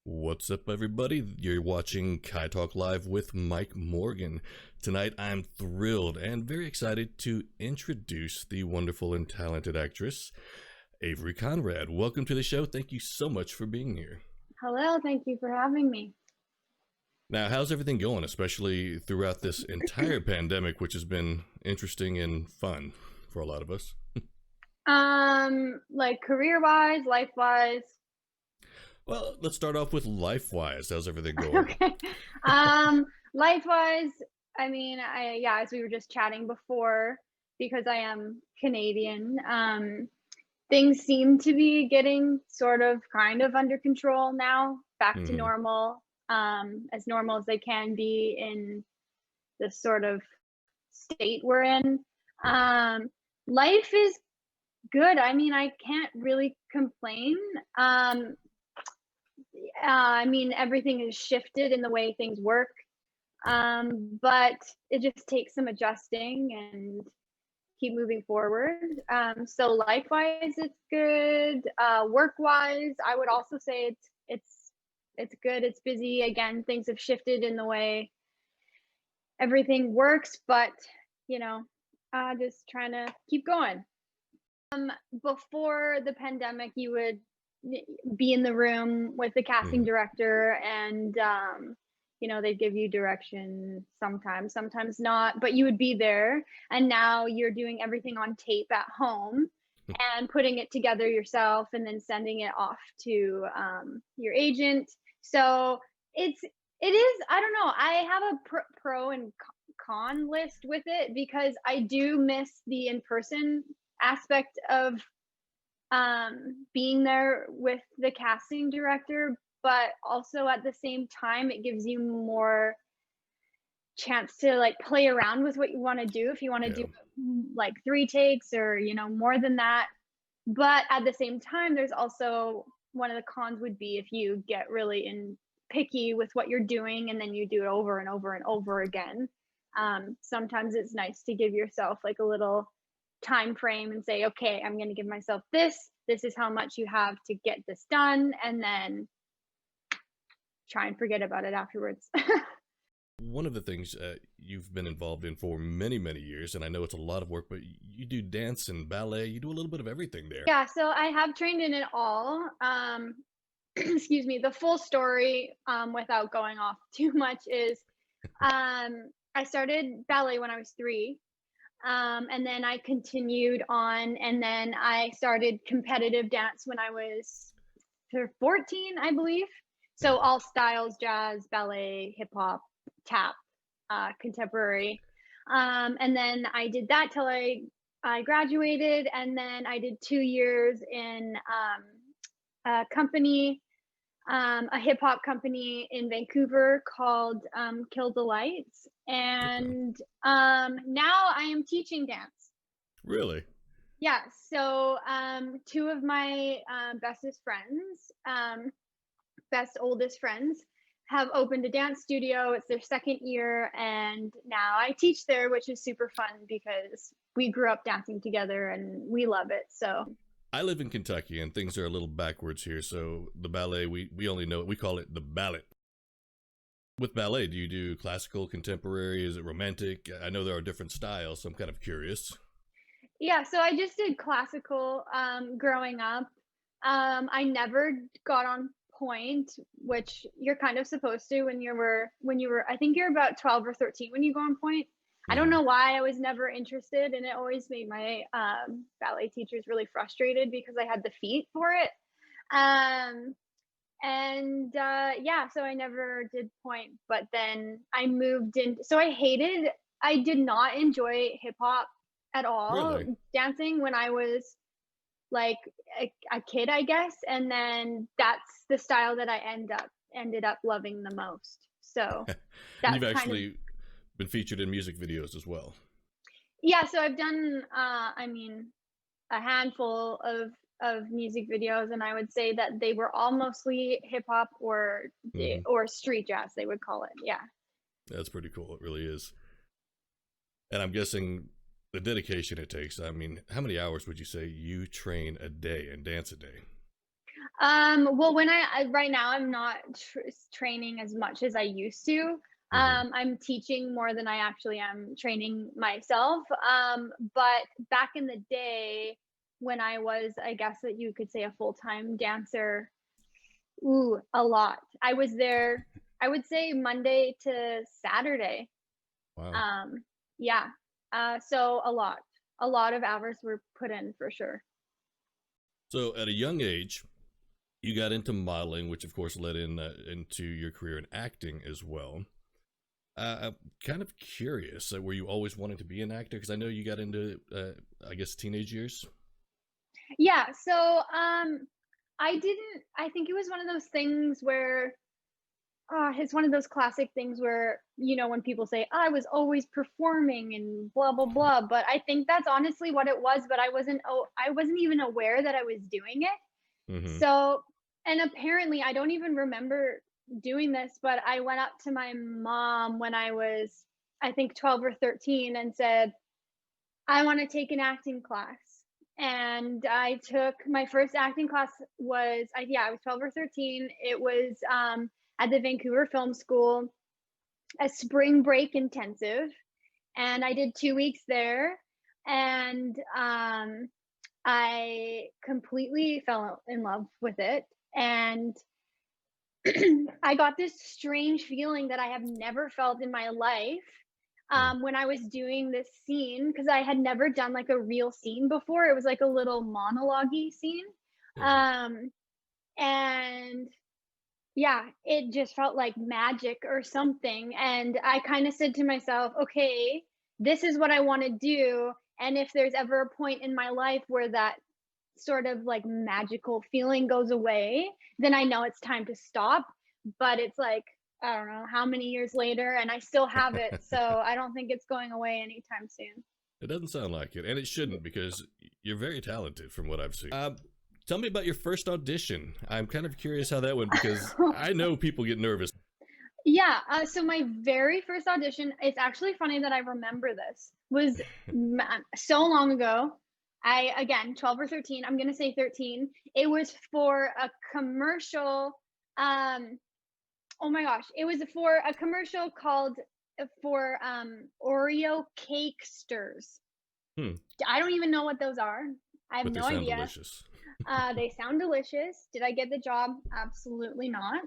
What's up, everybody? You're watching KyTalk Live with Mike Morgan. Tonight, I'm thrilled and very excited to introduce the wonderful and talented actress, Avery Konrad. Welcome to the show. Thank you so much for being here. Hello, thank you for having me. Now, how's everything going, especially throughout this entire pandemic, which has been interesting and fun for a lot of us? Like career-wise, life-wise. Well, let's start off with life-wise. How's everything going? Okay. Life-wise, as we were just chatting before, because I am Canadian, things seem to be getting kind of under control now, back to normal, as normal as they can be in this sort of state we're in. Life is good. I mean, I can't really complain. Everything has shifted in the way things work, but it just takes some adjusting and keep moving forward. So life-wise, it's good. Work-wise, I would also say it's good. It's busy. Again, things have shifted in the way everything works, but just trying to keep going. Before the pandemic, you would be in the room with the casting director and they'd give you direction sometimes not, but you would be there. And now you're doing everything on tape at home and putting it together yourself and then sending it off to your agent. So it is, I don't know, I have a pro and con list with it, because I do miss the in-person aspect of being there with the casting director, but also at the same time it gives you more chance to like play around with what you want to do, if you want to do like 3 takes or more than that. But at the same time, there's also, one of the cons would be if you get really picky with what you're doing and then you do it over and over and over again. Sometimes it's nice to give yourself like a little time frame and say, okay, I'm going to give myself this is how much you have to get this done, and then try and forget about it afterwards. One of the things you've been involved in for many, many years, and I know it's a lot of work, but you do dance and ballet. You do a little bit of everything there. Yeah, so I have trained in it all. Excuse me. The full story, without going off too much, is I started ballet when I was 3. And then I continued on, and then I started competitive dance when I was 14, I believe. So all styles: jazz, ballet, hip hop, tap, contemporary. And then I did that till I graduated, and then I did 2 years in a company, a hip hop company in Vancouver called Kill the Lights. And now I am teaching dance. Really? Yeah. So 2 of my bestest friends, oldest friends, have opened a dance studio. It's their 2nd year, and now I teach there, which is super fun because we grew up dancing together and we love it. So I live in Kentucky, and things are a little backwards here. So the ballet, we only know it. We call it the ballet. With ballet, do you do classical, contemporary? Is it romantic? I know there are different styles, so I'm kind of curious. Yeah, so I just did classical growing up. I never got on point, which you're kind of supposed to when you were, I think you're about 12 or 13 when you go on point. I don't know why I was never interested, and it always made my ballet teachers really frustrated because I had the feet for it. So I never did point, but then I moved in. So I did not enjoy hip hop at all, Really? dancing, when I was like a kid, I guess. And then that's the style that I ended up loving the most. So And you've actually been featured in music videos as well. Yeah, so I've done a handful of music videos, and I would say that they were all mostly hip hop or street jazz, they would call it. Yeah. That's pretty cool. It really is. And I'm guessing the dedication it takes. I mean, how many hours would you say you train a day and dance a day? Well, when right now I'm not training as much as I used to. Hmm. I'm teaching more than I actually am training myself. But back in the day when I was, I guess that you could say, a full-time dancer, ooh, a lot. I was there, I would say Monday to Saturday. Wow. Um, yeah. So a lot. A lot of hours were put in for sure. So at a young age, you got into modeling, which of course led into your career in acting as well. I'm kind of curious. Were you always wanting to be an actor? Because I know you got into, I guess, teenage years. Yeah, so I didn't, I think it was one of those things where it's one of those classic things where, when people say, I was always performing and blah blah blah, but I think that's honestly what it was, but I wasn't even aware that I was doing it. Hmm. So, and apparently I don't even remember doing this, but I went up to my mom when I was, I think, 12 or 13 and said, I want to take an acting class. And I took my first acting class was, yeah, I was 12 or 13. It was at the Vancouver Film School, a spring break intensive. And I did 2 weeks there. And I completely fell in love with it. And I got this strange feeling that I have never felt in my life when I was doing this scene, because I had never done like a real scene before. It was like a little monologue-y scene. Yeah. Um, and yeah, it just felt like magic or something. And I kind of said to myself, okay, this is what I want to do. And if there's ever a point in my life where that sort of like magical feeling goes away, then I know it's time to stop. But it's like, I don't know how many years later, and I still have it. So I don't think it's going away anytime soon. It doesn't sound like it, and it shouldn't because you're very talented from what I've seen. Tell me about your first audition. I'm kind of curious how that went because I know people get nervous. Yeah, so my very first audition, it's actually funny that I remember this, was so long ago. Again, 12 or 13, I'm gonna say 13. It was for a commercial. Um, oh my gosh, it was for a commercial called for Oreo cake stirs. Hmm, I don't even know what those are. I have but they no sound idea. delicious. They sound delicious. Did I get the job? Absolutely not.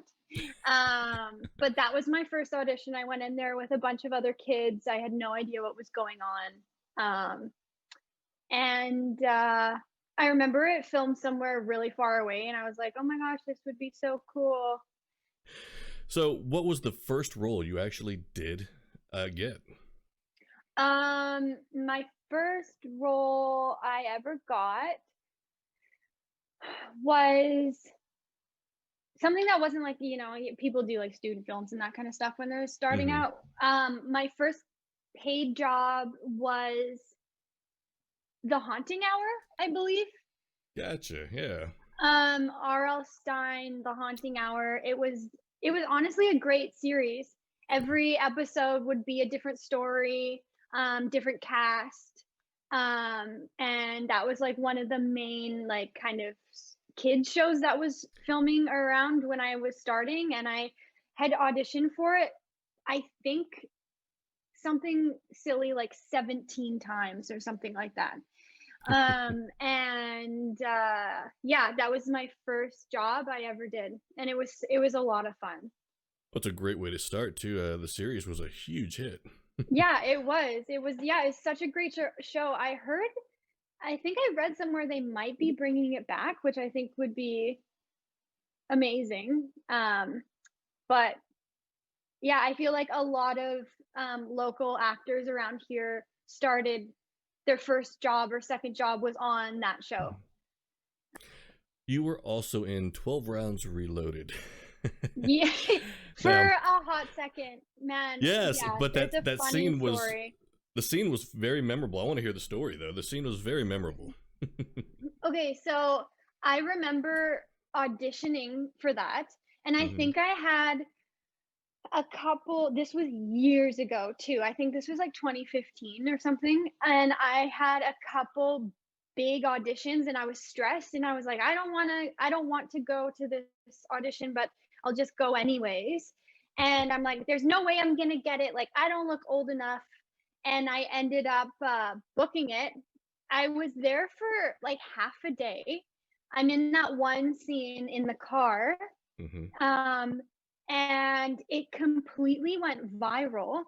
But that was my first audition. I went in there with a bunch of other kids. I had no idea what was going on. And I remember it filmed somewhere really far away, and I was like, oh my gosh, this would be so cool. So, what was the first role you actually did get? My first role I ever got was something that wasn't like, people do like student films and that kind of stuff when they're starting Hmm. out. My first paid job was The Haunting Hour, I believe. Gotcha. Yeah. R.L. Stein, The Haunting Hour. It was honestly a great series. Every episode would be a different story, different cast. And that was like one of the main like kind of kids shows that was filming around when I was starting, and I had auditioned for it. I think something silly like 17 times or something like that. And yeah, that was my first job I ever did, and it was a lot of fun. That's a great way to start too. The series was a huge hit. Yeah, it was yeah, it's such a great show. I think I read somewhere they might be bringing it back, which I think would be amazing. But yeah, I feel like a lot of local actors around here started their first job or second job was on that show. You were also in 12 Rounds Reloaded. Yeah, for Now, a hot second, man. yes, Yeah, but there's a that funny scene was story. the scene was very memorable. I want to hear the story though. The scene was very memorable. Okay, so I remember auditioning for that, and I Hmm. think I had a couple. This was years ago too. I think this was like 2015 or something, and I had a couple big auditions, and I was stressed, and I was like, I don't want to go to this audition, but I'll just go anyways. And I'm like, there's no way I'm gonna get it. Like, I don't look old enough. And I ended up booking it. I was there for like half a day. I'm in that one scene in the car. Mm-hmm. And it completely went viral.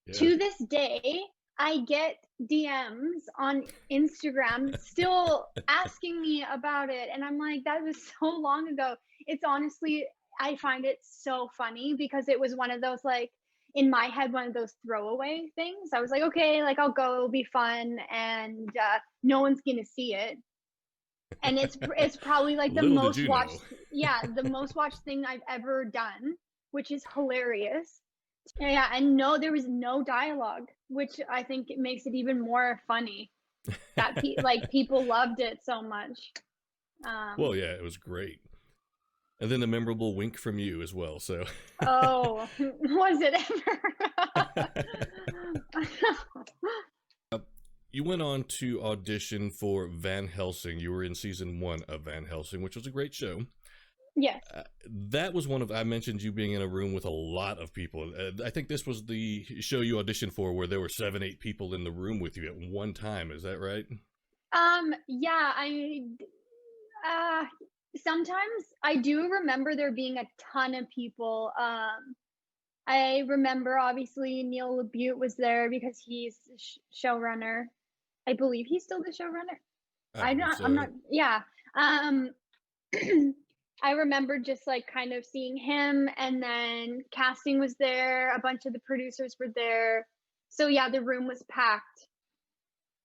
Yeah. To this day, I get DMs on Instagram still asking me about it. And I'm like, that was so long ago. It's honestly, I find it so funny because it was one of those, like, in my head, one of those throwaway things. I was like, okay, like, I'll go, it'll be fun, and no one's gonna see it. And it's probably like the most watched, yeah, the most watched thing I've ever done, which is hilarious. Yeah, and no, there was no dialogue, which I think it makes it even more funny that like people loved it so much. Well, yeah, it was great. And then a memorable wink from you as well. So. Oh, was it ever? You went on to audition for Van Helsing. You were in season 1 of Van Helsing, which was a great show. Yes. That was one of, I mentioned you being in a room with a lot of people. I think this was the show you auditioned for where there were 7, 8 people in the room with you at one time. Is that right? Yeah, sometimes I do remember there being a ton of people. I remember obviously Neil LaBute was there because he's showrunner. I believe he's still the showrunner. I'm not, yeah. I remember just like kind of seeing him, and then casting was there. A bunch of the producers were there. So yeah, the room was packed.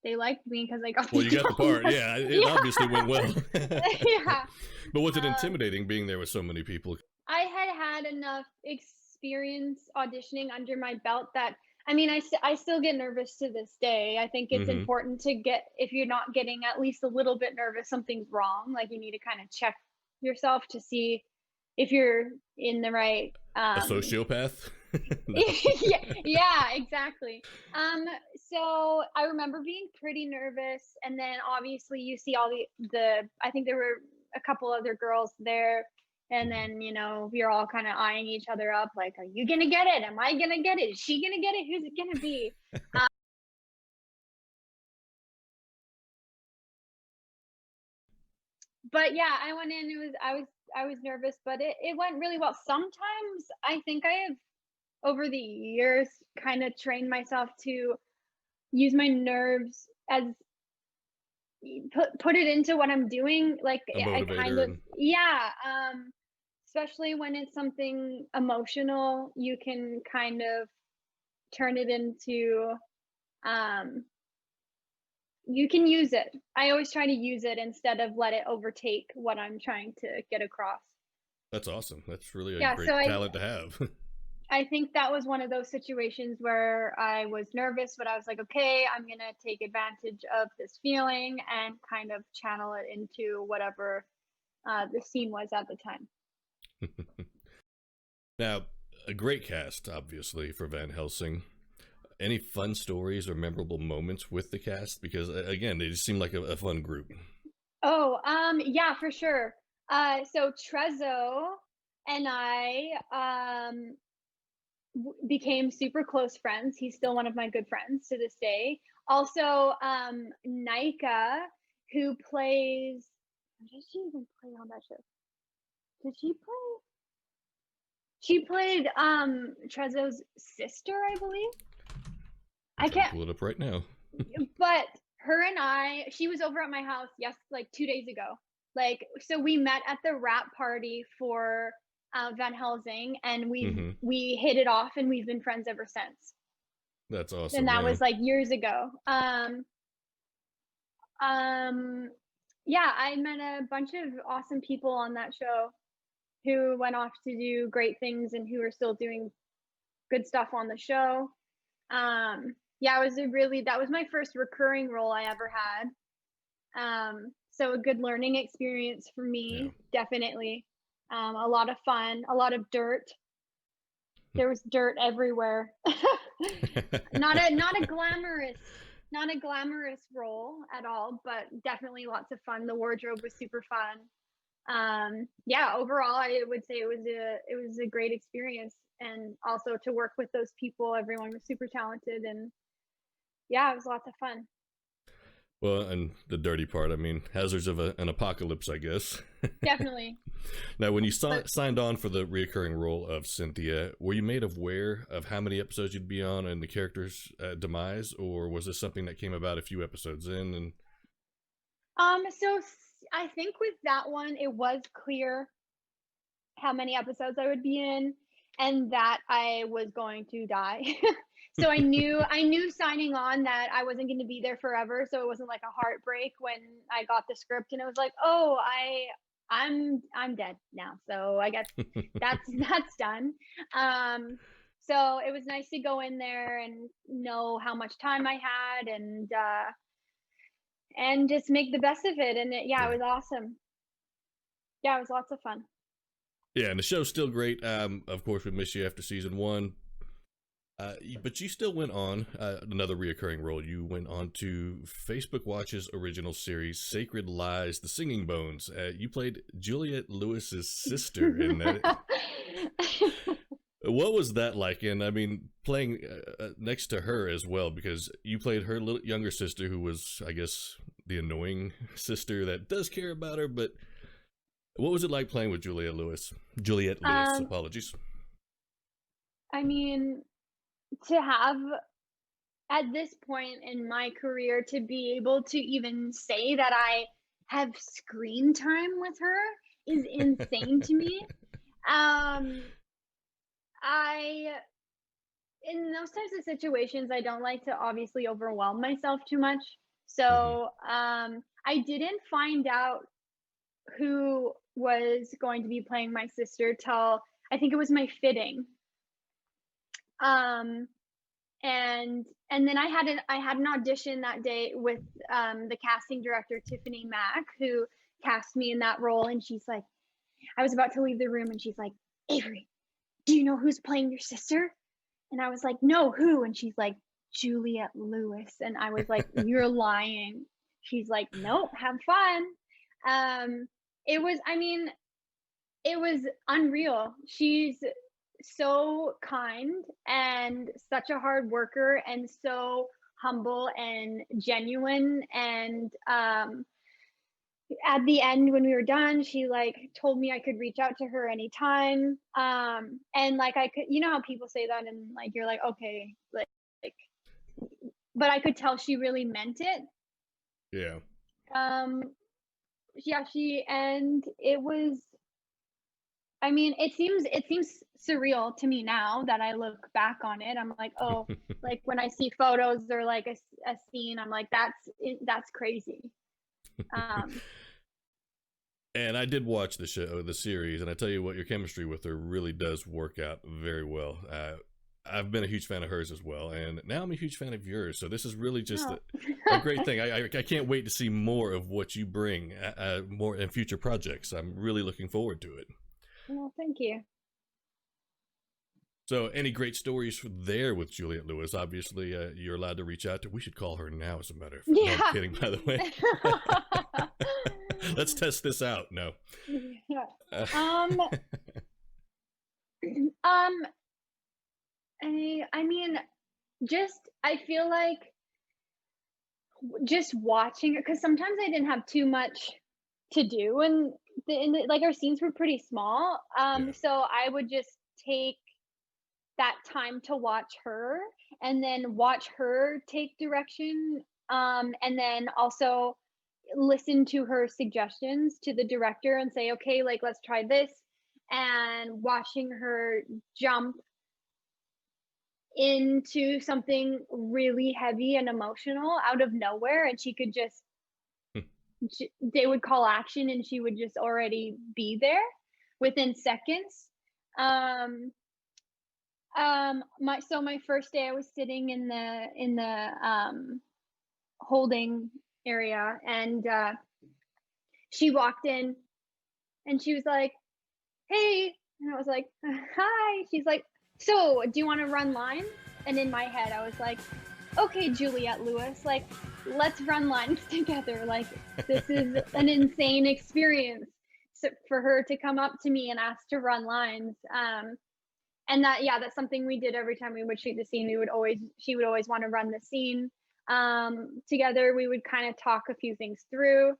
They liked me because I got well, you got the part. Yeah, it obviously went well. Yeah. But was it intimidating being there with so many people? I had enough experience auditioning under my belt that, I mean, I still get nervous to this day. I think it's important to get, if you're not getting at least a little bit nervous, something's wrong. Like, you need to kind of check yourself to see if you're in the right a sociopath. yeah, exactly. So I remember being pretty nervous, and then obviously you see all the I think there were a couple other girls there, and then, you know, we're all kind of eyeing each other up, like, are you gonna get it? Am I gonna get it? Is she gonna get it? Who's it gonna be? But yeah, I went in. I was nervous, but it went really well. Sometimes I think I have, over the years, kind of trained myself to use my nerves as put it into what I'm doing. Like, I kind of, yeah. Especially when it's something emotional, you can kind of turn it into, you can use it. I always try to use it instead of let it overtake what I'm trying to get across. That's awesome. That's really a great talent to have. I think that was one of those situations where I was nervous, but I was like, okay, I'm going to take advantage of this feeling and kind of channel it into whatever the scene was at the time. Now, a great cast, obviously, for Van Helsing. Any fun stories or memorable moments with the cast? Because, again, they just seem like a fun group. Oh, yeah, for sure. So Trezzo and I became super close friends. He's still one of my good friends to this day. Also, Nakia, who plays, what did she even play on that show? Did she play? She played Trezzo's sister, I believe. I can't pull it up right now. But her and she was over at my house, like 2 days ago. Like, so we met at the wrap party for Van Helsing, and we hit it off, and we've been friends ever since. That's awesome. And that was like years ago. Yeah, I met a bunch of awesome people on that show who went off to do great things and who are still doing good stuff on the show. Yeah, that was my first recurring role I ever had. So a good learning experience for me, definitely. A lot of fun, a lot of dirt. There was dirt everywhere. Not a glamorous not a glamorous role at all, but definitely lots of fun. The wardrobe was super fun. Yeah, overall, I would say it was a great experience, and also to work with those people. Everyone was super talented, and yeah, it was lots of fun. Well, and the dirty part, I mean, hazards of an apocalypse, I guess. Definitely. Now, when you signed on for the reoccurring role of Cynthia, were you made aware of how many episodes you'd be on and the character's demise, or was this something that came about a few episodes in? And So I think with that one, it was clear how many episodes I would be in, and that I was going to die. So I knew signing on that I wasn't going to be there forever. So it wasn't like a heartbreak when I got the script and it was like, oh, I'm dead now. So I guess that's done. So it was nice to go in there and know how much time I had, and just make the best of it. And it was awesome. Yeah, it was lots of fun. yeah, and the show's still great. Of course, we miss you after season 1. But you still went on another reoccurring role. You went on to Facebook Watch's original series, Sacred Lies, The Singing Bones. You played Juliette Lewis's sister in that. What was that like? And I mean, playing next to her as well, because you played her little younger sister, who was, I guess, the annoying sister that does care about her. But what was it like playing with Juliette Lewis? Apologies. I mean, to have, at this point in my career, to be able to even say that I have screen time with her is insane to me. In those types of situations, I don't like to obviously overwhelm myself too much. So I didn't find out who was going to be playing my sister till I think it was my fitting. And then I had an audition that day with the casting director, Tiffany Mack, who cast me in that role. And she's like, I was about to leave the room and she's like, Avery, do you know who's playing your sister? And I was like, no, who? And she's like, Juliette Lewis. And I was like, you're lying. She's like, nope, have fun. It was unreal. She's so kind and such a hard worker and so humble and genuine. And at the end, when we were done, she like told me I could reach out to her anytime. And like I could, you know how people say that and like you're like, okay, like but I could tell she really meant it. Yeah. And it was, I mean, it seems surreal to me now that I look back on it. I'm like, oh, like when I see photos or like a scene, I'm like, that's crazy. And I did watch the series, and I tell you what, your chemistry with her really does work out very well. I've been a huge fan of hers as well, and now I'm a huge fan of yours. So this is really just a great thing. I can't wait to see more of what you bring, more in future projects. I'm really looking forward to it. Well, thank you. So, any great stories there with Juliette Lewis? Obviously, you're allowed to reach out to. We should call her now, as a matter of fact. Yeah. No, I'm kidding, by the way. Let's test this out. No. Yeah. I mean, I feel like just watching it, because sometimes I didn't have too much to do, and like our scenes were pretty small. So I would just take that time to watch her and then watch her take direction, and then also listen to her suggestions to the director and say, okay, like let's try this, and watching her jump into something really heavy and emotional out of nowhere, and she could just they would call action and she would just already be there within seconds. My first day I was sitting in the holding area, and she walked in and she was like, hey, and I was like, hi. She's like, so do you want to run lines? And in my head I was like, okay, Juliette Lewis, like, let's run lines together. Like, this is an insane experience. So for her to come up to me and ask to run lines. And that, yeah, that's something we did every time we would shoot the scene. She would always want to run the scene together. We would kind of talk a few things through.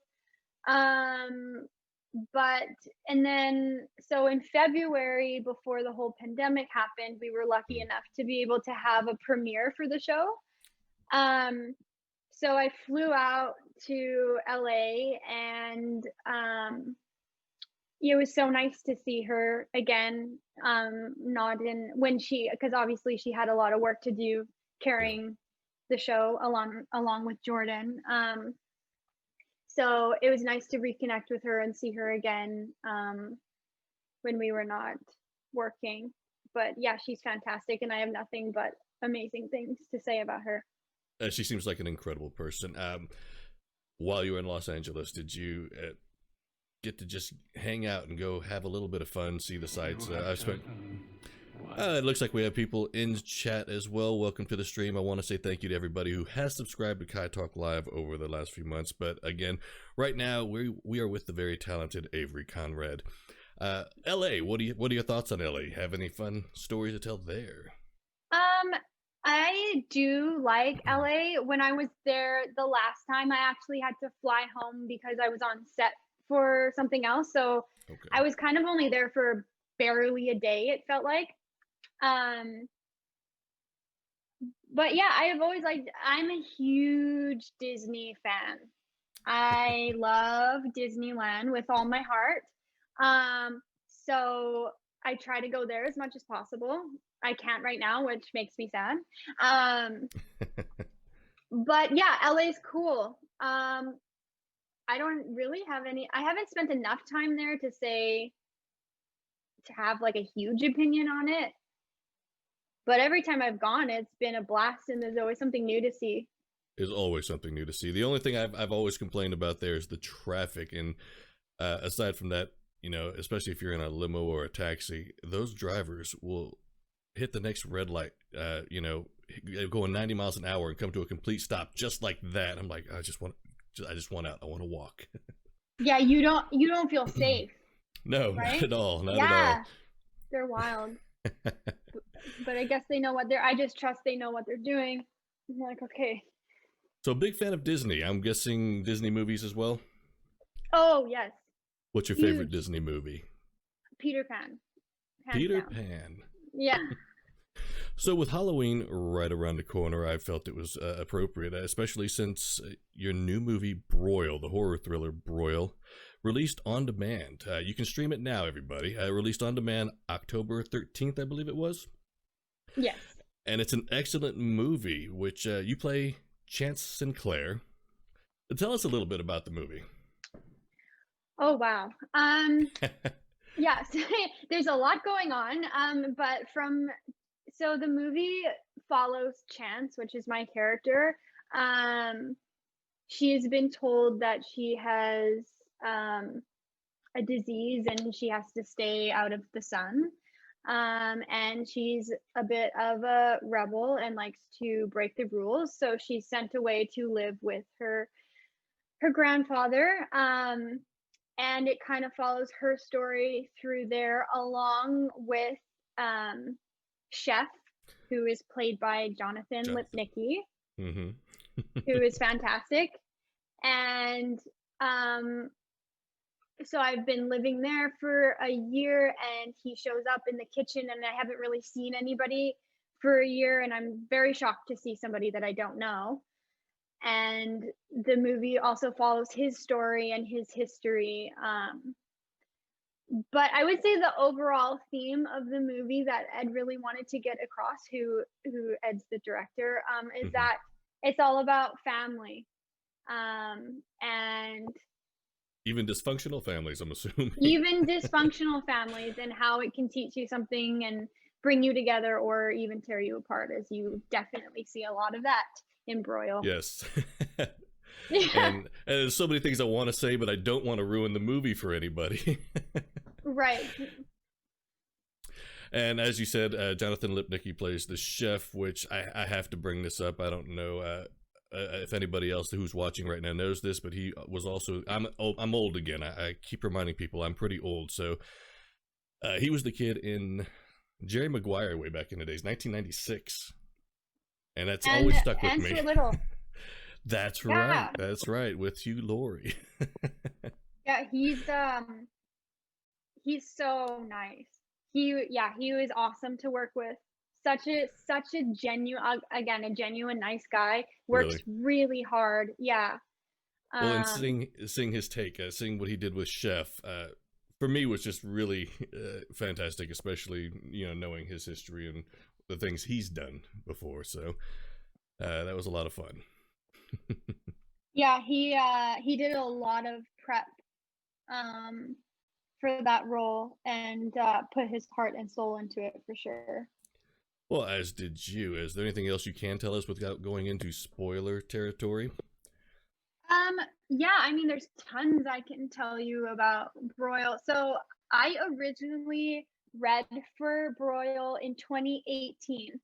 But and then so in February, before the whole pandemic happened, we were lucky enough to be able to have a premiere for the show. So I flew out to LA, and it was so nice to see her again. Not in when because obviously she had a lot of work to do carrying the show along with Jordan. So it was nice to reconnect with her and see her again when we were not working. But yeah, she's fantastic, and I have nothing but amazing things to say about her. She seems like an incredible person. While you were in Los Angeles, did you get to just hang out and go have a little bit of fun, see the sights? I've spent... it looks like we have people in chat as well. Welcome to the stream. I want to say thank you to everybody who has subscribed to KyTalk Live over the last few months. But again, right now we are with the very talented Avery Konrad. LA, what are your thoughts on LA? Have any fun stories to tell there? I do like LA. When I was there the last time, I actually had to fly home because I was on set for something else. So okay. I was kind of only there for barely a day, it felt like. But yeah, I have always liked, I'm a huge Disney fan. I love Disneyland with all my heart. So I try to go there as much as possible. I can't right now, which makes me sad. But yeah, LA's cool. I don't really have I haven't spent enough time there to have like a huge opinion on it. But every time I've gone, it's been a blast, and there's always something new to see. There's always something new to see. The only thing I've always complained about there is the traffic, and aside from that, you know, especially if you're in a limo or a taxi, those drivers will hit the next red light, you know, going 90 miles an hour and come to a complete stop just like that. I'm like, I just want out. I want to walk. Yeah, you don't feel safe. No, right? not at all. Not at all. They're wild. But I guess they know I just trust they know what they're doing. I'm like, okay. So big fan of Disney. I'm guessing Disney movies as well? Oh, yes. What's your favorite Disney movie? Peter Pan. Peter Pan. Yeah. So with Halloween right around the corner, I felt it was appropriate, especially since your new movie, Broil, the horror thriller Broil, released on demand. You can stream it now, everybody. Released on demand October 13th, I believe it was. Yes. And it's an excellent movie, which you play Chance Sinclair. Tell us a little bit about the movie. Oh, wow. Yes, there's a lot going on. But so the movie follows Chance, which is my character. She's been told that she has a disease and she has to stay out of the sun. And she's a bit of a rebel and likes to break the rules. So she's sent away to live with her grandfather. And it kind of follows her story through there, along with Chef, who is played by Jonathan Lipnicki, mm-hmm. who is fantastic. And so I've been living there for a year, and he shows up in the kitchen, and I haven't really seen anybody for a year, and I'm very shocked to see somebody that I don't know. And the movie also follows his story and his history. But I would say the overall theme of the movie that Ed really wanted to get across, who Ed's the director, is mm-hmm. that it's all about family. And even dysfunctional families, I'm assuming. Even dysfunctional families, and how it can teach you something and bring you together, or even tear you apart, as you definitely see a lot of that in Broil. Yes. And there's so many things I want to say, but I don't want to ruin the movie for anybody. Right. And as you said, Jonathan Lipnicki plays the chef, which I have to bring this up. I don't know if anybody else who's watching right now knows this, but he was also, I'm old again. I keep reminding people I'm pretty old. So he was the kid in Jerry Maguire way back in the days, 1996. And that's always stuck with me. And so little. That's Yeah. right. That's right. With Hugh Laurie. Yeah, he's so nice. He was awesome to work with. Such a genuine, again, a genuine nice guy. Works really hard. Yeah. Well, and seeing his take, seeing what he did with Chef, for me was just really fantastic, especially, you know, knowing his history and the things he's done before. So that was a lot of fun. Yeah, he did a lot of prep for that role and put his heart and soul into it for sure. Well, as did you. Is there anything else you can tell us without going into spoiler territory? Yeah, I mean, there's tons I can tell you about Broil. So I originally read for Broil in 2018.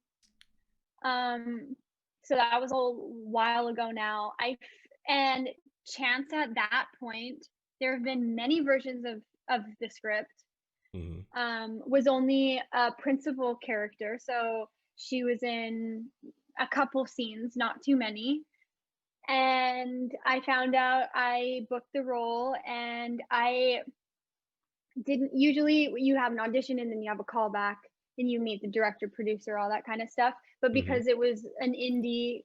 So that was a while ago now. And chance at that point, there have been many versions of the script. Was only a principal character, so she was in a couple scenes, not too many. And I found out, I booked the role, and I didn't, usually you have an audition and then you have a callback and you meet the director, producer, all that kind of stuff. But because it was an indie,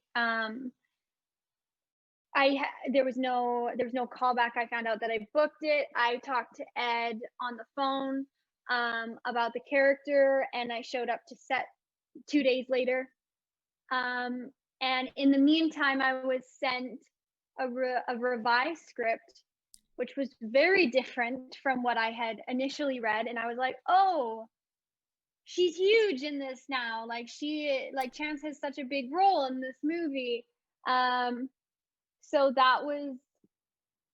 there was no callback. I found out that I booked it. I talked to Ed on the phone about the character, and I showed up to set 2 days later. And in the meantime, I was sent a revised script, which was very different from what I had initially read. And I was like, oh, she's huge in this now. Like Chance has such a big role in this movie. So that was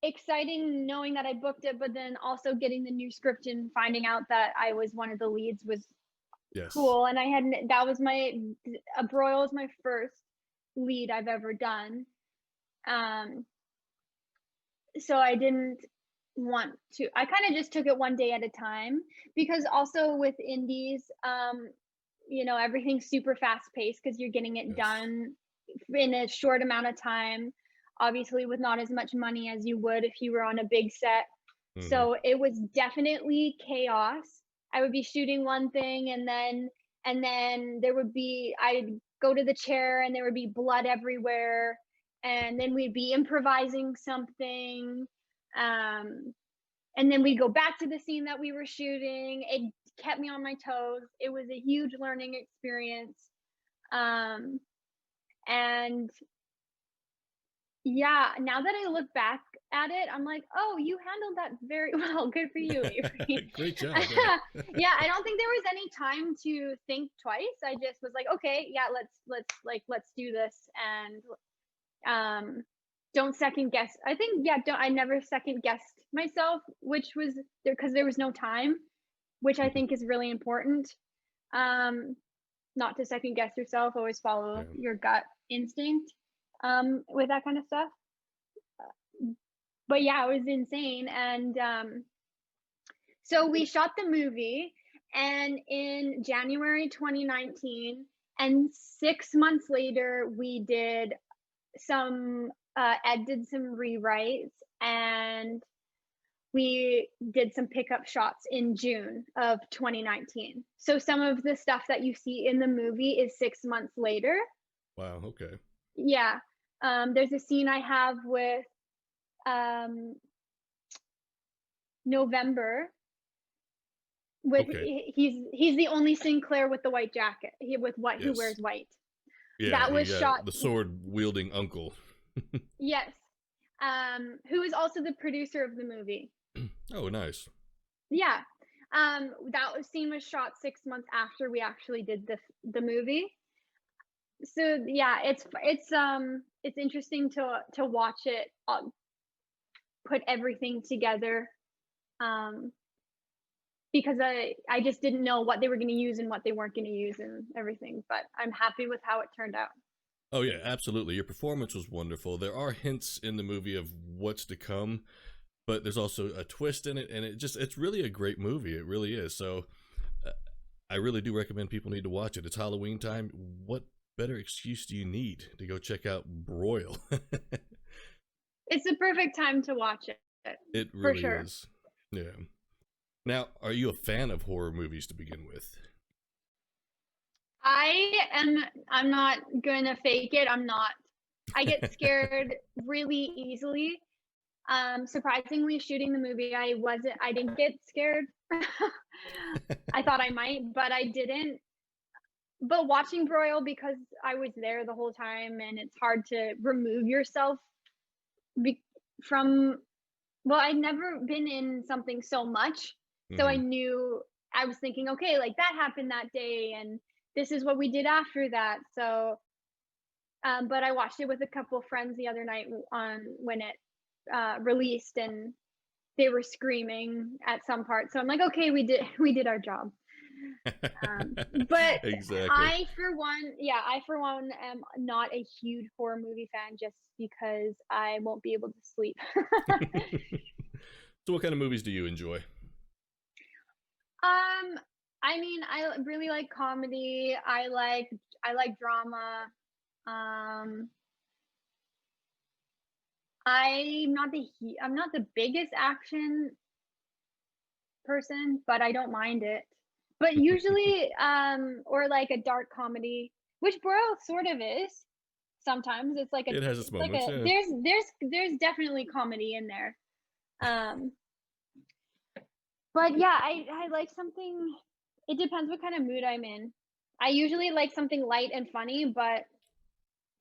exciting, knowing that I booked it, but then also getting the new script and finding out that I was one of the leads was cool. And that was Broil was my first lead I've ever done. So I didn't want to, I kind of just took it one day at a time, because also with indies, you know, everything's super fast paced because you're getting it done in a short amount of time, obviously with not as much money as you would if you were on a big set. So it was definitely chaos. I would be shooting one thing, and then there would be, I'd go to the chair and there would be blood everywhere, and then we'd be improvising something, and then we'd go back to the scene that we were shooting. It kept me on my toes. It was a huge learning experience. And yeah, now that I look back at it, I'm like, oh, you handled that very well. Good for you, Avery. Great job. Yeah, I don't think there was any time to think twice. I just was like, okay, yeah, let's do this, and don't second guess. I think, yeah, I never second guessed myself, which was there because there was no time, which I think is really important. Not to second guess yourself, always follow your gut instinct with that kind of stuff. But yeah, it was insane. And so we shot the movie, and in January 2019, and 6 months later, we did Ed did some rewrites, and we did some pickup shots in June of 2019. So some of the stuff that you see in the movie is 6 months later. Wow, okay. Yeah. There's a scene I have with November with he's the only Sinclair with the white jacket. Who wears white. Yeah, that was shot, the sword wielding uncle. Yes. Who is also the producer of the movie. Oh, nice. Yeah. That scene was shot 6 months after we actually did the movie. So yeah, it's interesting to watch it put everything together. because I just didn't know what they were going to use and what they weren't going to use and everything. But I'm happy with how it turned out. Oh yeah, absolutely. Your performance was wonderful. There are hints in the movie of what's to come, but there's also a twist in it, and it's really a great movie. It really is. So I really do recommend people need to watch it. It's Halloween time. What better excuse do you need to go check out Broil? It's the perfect time to watch it. It really is. Yeah. Now, are you a fan of horror movies to begin with? I'm not gonna fake it. I'm not. I get scared really easily. Surprisingly, shooting the movie, I didn't get scared. I thought I might, but I didn't. But watching Broil, because I was there the whole time, and it's hard to remove yourself from, well, I'd never been in something so much. So I knew, I was thinking, okay, like that happened that day, and this is what we did after that. So, but I watched it with a couple of friends the other night when it released, and they were screaming at some part. So I'm like, okay, we did our job. But exactly. I for one am not a huge horror movie fan, just because I won't be able to sleep. So what kind of movies do you enjoy? I mean, I really like comedy. I like drama. I'm not the biggest action person, but I don't mind it. But usually, or like a dark comedy, which Broil sort of is. Sometimes it's like it has its moments. There's definitely comedy in there. But yeah, I like something. It depends what kind of mood I'm in. I usually like something light and funny, but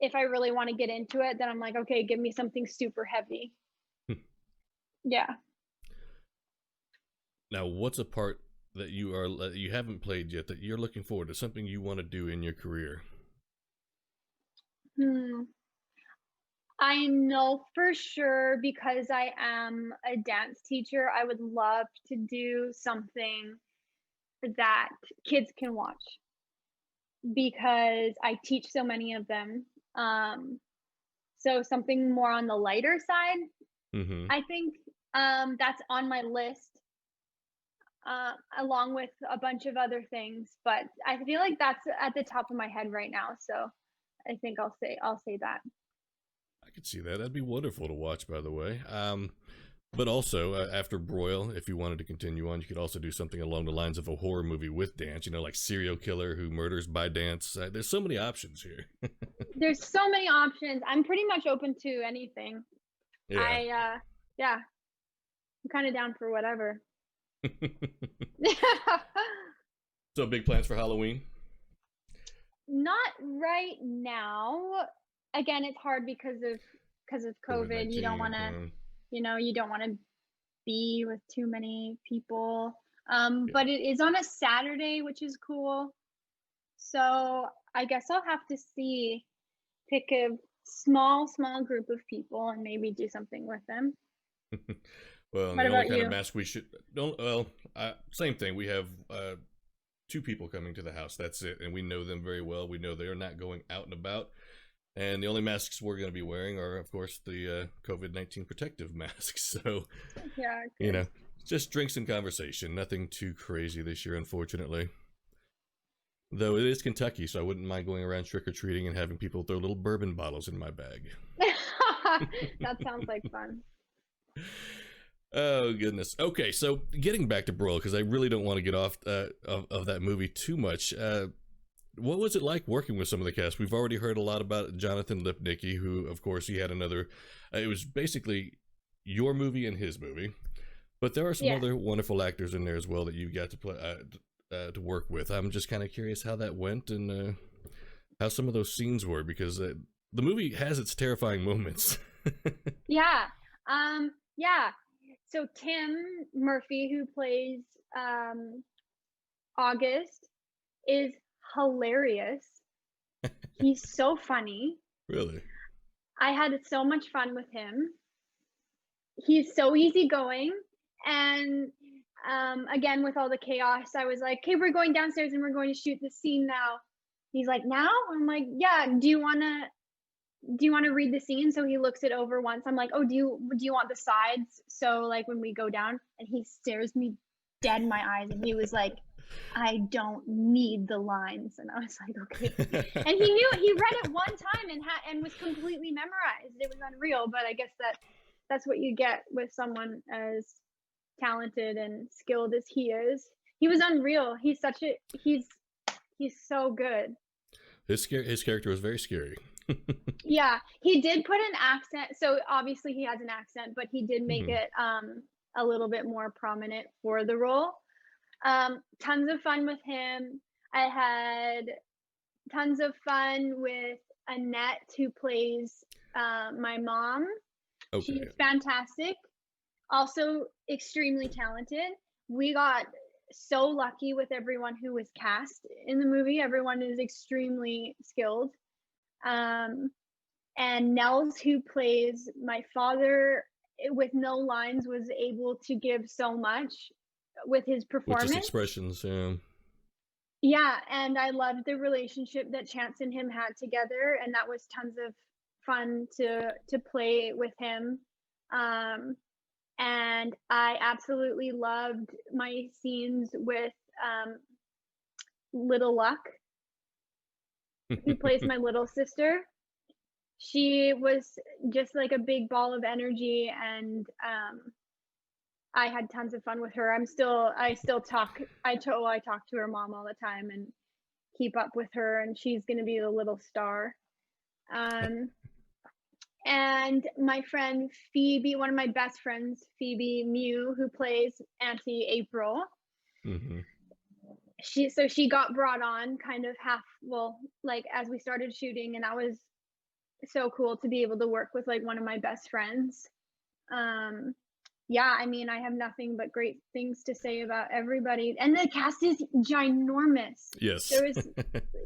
if I really want to get into it, then I'm like, okay, give me something super heavy. Yeah. Now, what's a part that you haven't played yet that you're looking forward to, something you want to do in your career? I know for sure, because I am a dance teacher, I would love to do something that kids can watch, because I teach so many of them. So something more on the lighter side. I think that's on my list, along with a bunch of other things. But I feel like that's at the top of my head right now. So I think I'll say that. I could see that. That'd be wonderful to watch, by the way. But also, after Broil, if you wanted to continue on, you could also do something along the lines of a horror movie with dance, like serial killer who murders by dance. There's so many options here. There's so many options. I'm pretty much open to anything. Yeah. I'm kind of down for whatever. So big plans for Halloween? Not right now. Again, it's hard because of COVID. You don't want to, you don't want to be with too many people. But it is on a Saturday, which is cool. So I guess I'll have to pick a small group of people and maybe do something with them. Well, the only kind of mask we should same thing. We have 2 people coming to the house. That's it, and we know them very well. We know they are not going out and about. And the only masks we're going to be wearing are, of course, the COVID-19 protective masks. So, yeah, just drinks and conversation. Nothing too crazy this year, unfortunately. Though it is Kentucky, so I wouldn't mind going around trick-or-treating and having people throw little bourbon bottles in my bag. That sounds like fun. Oh, goodness. Okay, so getting back to Broil, because I really don't want to get off of that movie too much. What was it like working with some of the cast? We've already heard a lot about Jonathan Lipnicki, who, of course, he had another... it was basically your movie and his movie. But there are some other wonderful actors in there as well that you got to play to work with. I'm just kind of curious how that went and how some of those scenes were, because the movie has its terrifying moments. Yeah. So Tim Murphy, who plays August, is hilarious. He's so funny. Really? I had so much fun with him. He's so easygoing, and again, with all the chaos, I was like, okay, we're going downstairs and we're going to shoot the scene now. He's like, now? I'm like, yeah, do you want to read the scene? So he looks it over once. I'm like, oh, do you want the sides? So like when we go down, and he stares me dead in my eyes, and he was like, I don't need the lines. And I was like, okay. And he read it one time and was completely memorized. It was unreal. But I guess that's what you get with someone as talented and skilled as he is. He was unreal. He's so good. His character was very scary. Yeah, he did put an accent. So obviously he has an accent, but he did make it a little bit more prominent for the role. Tons of fun with him. I had tons of fun with Annette, who plays my mom. Okay. She's fantastic. Also extremely talented. We got so lucky with everyone who was cast in the movie. Everyone is extremely skilled. And Nels, who plays my father, with no lines, was able to give so much with his performance. With his expressions, yeah. Yeah, and I loved the relationship that Chance and him had together, and that was tons of fun to play with him. And I absolutely loved my scenes with Little Luck, who plays my little sister. She was just like a big ball of energy, and I had tons of fun with her. I still talk to her mom all the time and keep up with her, and she's going to be the little star. And my friend Phoebe, one of my best friends, Phoebe Mew, who plays Auntie April. She got brought on kind of like as we started shooting, and that was so cool to be able to work with like one of my best friends. Yeah, I mean, I have nothing but great things to say about everybody, and the cast is ginormous. Yes.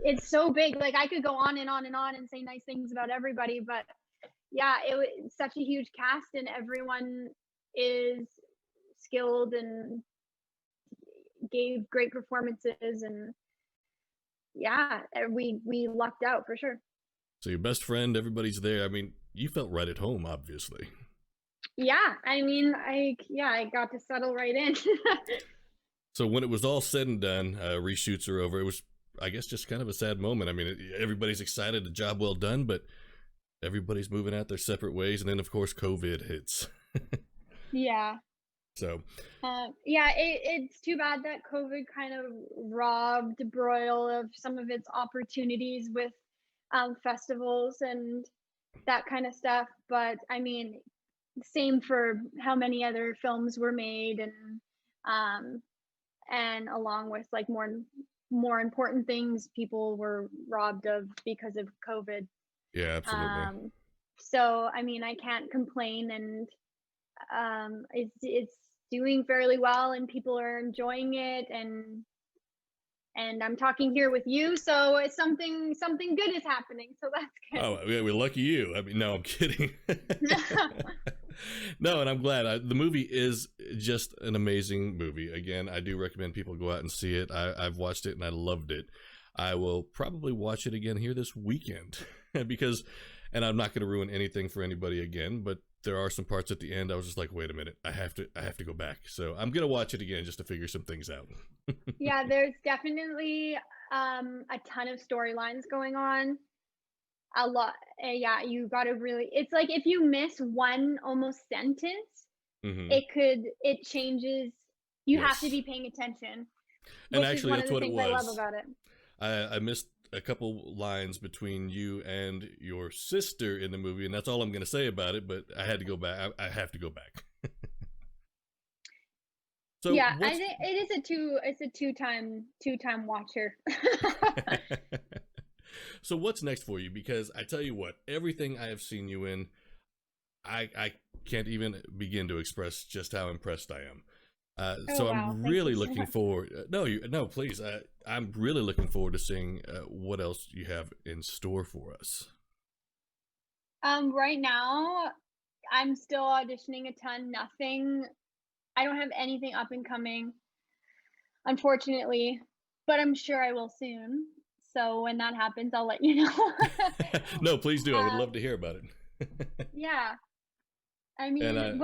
It's so big. Like I could go on and on and on and say nice things about everybody, but yeah, it was such a huge cast, and everyone is skilled and gave great performances, and yeah, we lucked out for sure. So your best friend, everybody's there. I mean, you felt right at home, obviously. Yeah, I mean, I got to settle right in. So when it was all said and done, reshoots are over. It was, I guess, just kind of a sad moment. I mean, everybody's excited, a job well done, but everybody's moving out their separate ways, and then of course COVID hits. Yeah. So yeah, it's too bad that COVID kind of robbed Broil of some of its opportunities with festivals and that kind of stuff. But I mean, same for how many other films were made, and along with like more important things people were robbed of because of COVID. Yeah, absolutely. So I mean, I can't complain, and it's doing fairly well, and people are enjoying it, and I'm talking here with you, so it's something good is happening, so that's good. Oh, we're lucky you. I mean, no, I'm kidding. No, and I'm glad. The movie is just an amazing movie. Again, I do recommend people go out and see it. I've watched it and I loved it. I will probably watch it again here this weekend because, and I'm not going to ruin anything for anybody again, but there are some parts at the end I was just like, wait a minute, I have to go back. So I'm going to watch it again just to figure some things out. Yeah, there's definitely a ton of storylines going on. A lot. Yeah, you got to really, it's like if you miss one almost sentence, it changes. You have to be paying attention. And actually, one that's of the what it things was. I love about it. I missed a couple lines between you and your sister in the movie, and that's all I'm going to say about it, but I had to go back. I have to go back. So yeah, I think it's a two-time watcher. So what's next for you? Because I tell you what, everything I have seen you in, I can't even begin to express just how impressed I am. So wow, I'm really looking forward. No, please. I'm really looking forward to seeing what else you have in store for us. Right now, I'm still auditioning a ton. I don't have anything up and coming, unfortunately, but I'm sure I will soon. So when that happens, I'll let you know. No, please do. I would um, love to hear about it. yeah, I And mean,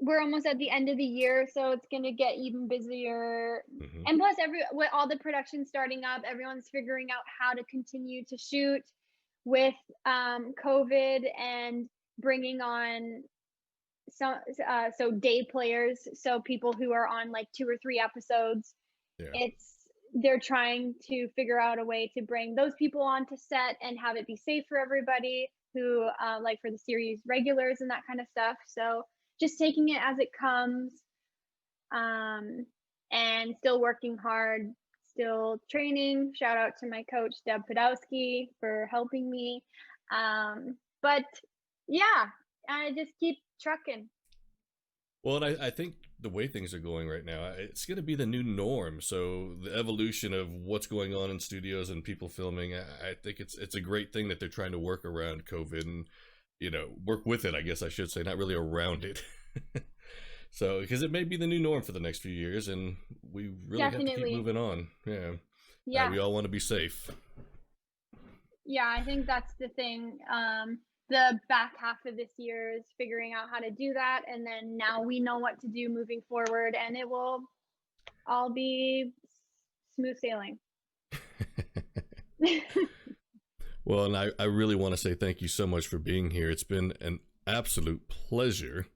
we're almost at the end of the year, so it's gonna get even busier. mhm, And plus, with all the production starting up, everyone's figuring out how to continue to shoot with COVID and bringing on so day players, so people who are on like 2 or 3 episodes. yeah. It's They're trying to figure out a way to bring those people onto set and have it be safe for everybody who like for the series regulars and that kind of stuff. So just taking it as it comes, um, and still working hard, still training. Shout out to my coach Deb Podowski for helping me. But yeah, I just keep trucking. Well, and I think the way things are going right now, it's going to be the new norm. So the evolution of what's going on in studios and people filming, I think it's a great thing that they're trying to work around COVID and work with it. I guess I should say, not really around it. So because it may be the new norm for the next few years, and we really have to keep Definitely. moving on. Yeah, Yeah. we all want to be safe. Yeah, I think that's the thing. The back half of this year is figuring out how to do that, and then now we know what to do moving forward, and it will all be smooth sailing. Well, and I really want to say thank you so much for being here. It's been an absolute pleasure.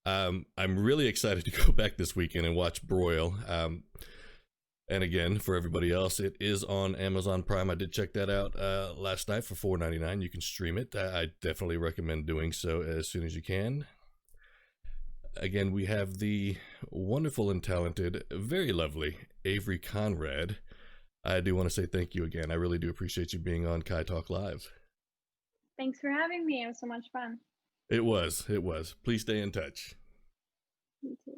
I'm really excited to go back this weekend and watch Broil. And again, for everybody else, it is on Amazon Prime. I did check that out last night for $4.99. You can stream it. I definitely recommend doing so as soon as you can. Again, we have the wonderful and talented, very lovely Avery Konrad. I do want to say thank you again. I really do appreciate you being on KyTalk Live. Thanks for having me. It was so much fun. It was. Please stay in touch. You too.